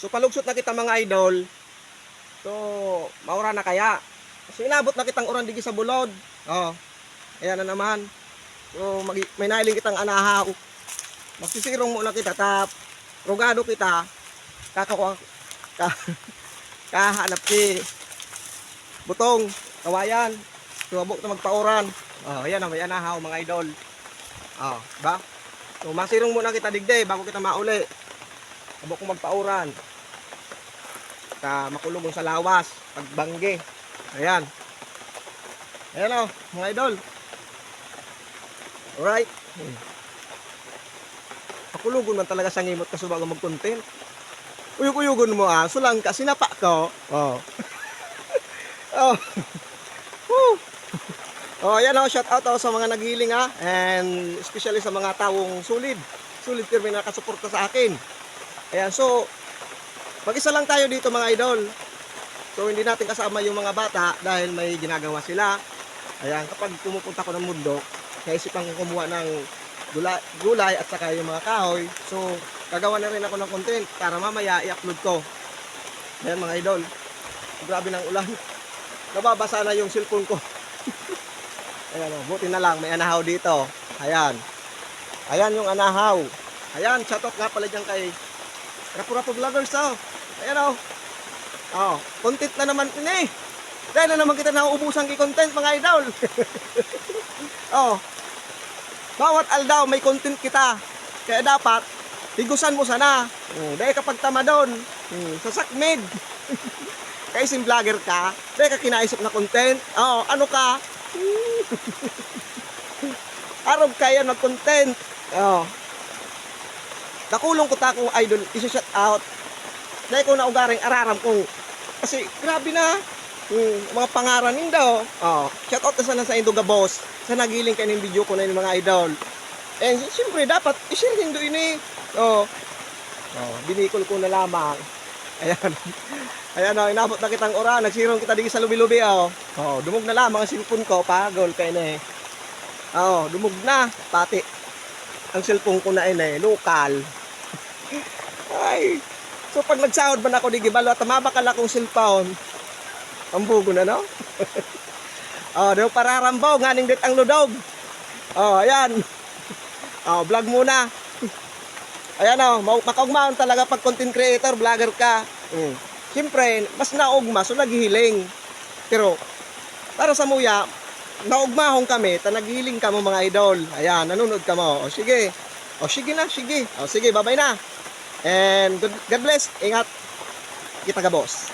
So palugsot na kita mga idol. So maura na kaya. So inabot na kitang oran digi sa bulod. Oh. Ayan na naman. So may nailing kitang anahaw. Magsisirong muna kita tap. Rogado kita. Kakakuha ka, kahanap ki butong kawayan. Subok na magpauran. Oh, ayan na may anahaw mga idol. Oh, ba? So masirong muna kita digday bago kita mauli. Subok ko magpauran. Makulong sa lawas pagbangge. Ayan. Ayan o mga idol. Alright. Pakulugon man talaga sa ngimot kasi bago mag-content. Uyug-uyugon mo sulang ka, sinapa ko. Oh. Oh. Woo. Oh, ayan o, shout out sa mga naghiling and especially sa mga taong solid firme na nakasuporta sa akin. Ayan, so mag-isa lang tayo dito mga idol. So hindi natin kasama yung mga bata dahil may ginagawa sila. Ayan, kapag pumupunta ko ng mundo, naisipan ko kumuha ng gulay at saka yung mga kahoy. So gagawa na rin ako ng content para mamaya i-upload ko. Ayan mga idol, grabe ng ulan. Nababasa na yung cellphone ko. Ayan o, buti na lang may anahaw dito. Ayan. Ayan yung anahaw. Ayan, shoutout nga pala dyan kay Rapo-Rapo Vloggers o. Ayan o. Oh, content na naman ini. Dahil na naman kita nauubusan kay content mga idol. Oh. Bawat aldaw may content kita. Kaya dapat higusan mo sana. Dahil kapag tama doon, sa sakmid. Kaya sim vlogger ka, dahil ka kinaisip na content. Oh, ano ka? Arab kaya mag-content. Oh. Nakulong ko ta kung idol, isa-shout out. Dahil ko naugaring araram kong kasi grabe na mga pangaranin daw. Oh, shout out na sana sa Indoga boss. Sa nagiling kayo ng video ko na yung mga idol. And siyempre dapat i-share din doon ini. Oh. Oh, binikol ko na lamang. Ayan. Ayan o, inabot na kitang oras. Nagsirong kita dito sa lubi-lubi o. Oh, dumog na lamang ang cellphone ko. Pagol kayo na eh. Oh, dumog na. Pati ang cellphone ko na lokal. Ay. So pag nagsahod man ako di gibalo at mabakal akong cellphone. Ang bugo na no? Oh, daw pararambaw. Nganing dit ang ludog. Oh, ayan. Oh, vlog muna. Ayan o, makaugmaon talaga pag content creator, vlogger ka. Siyempre, mas naugma, so naghihiling. Pero, para sa muya, naugmahong kami, naghihiling ka mo mga idol. Ayan, nanonood ka mo. O sige. O sige na, sige. O sige, bye-bye na. And God bless. Ingat. Kita ka boss.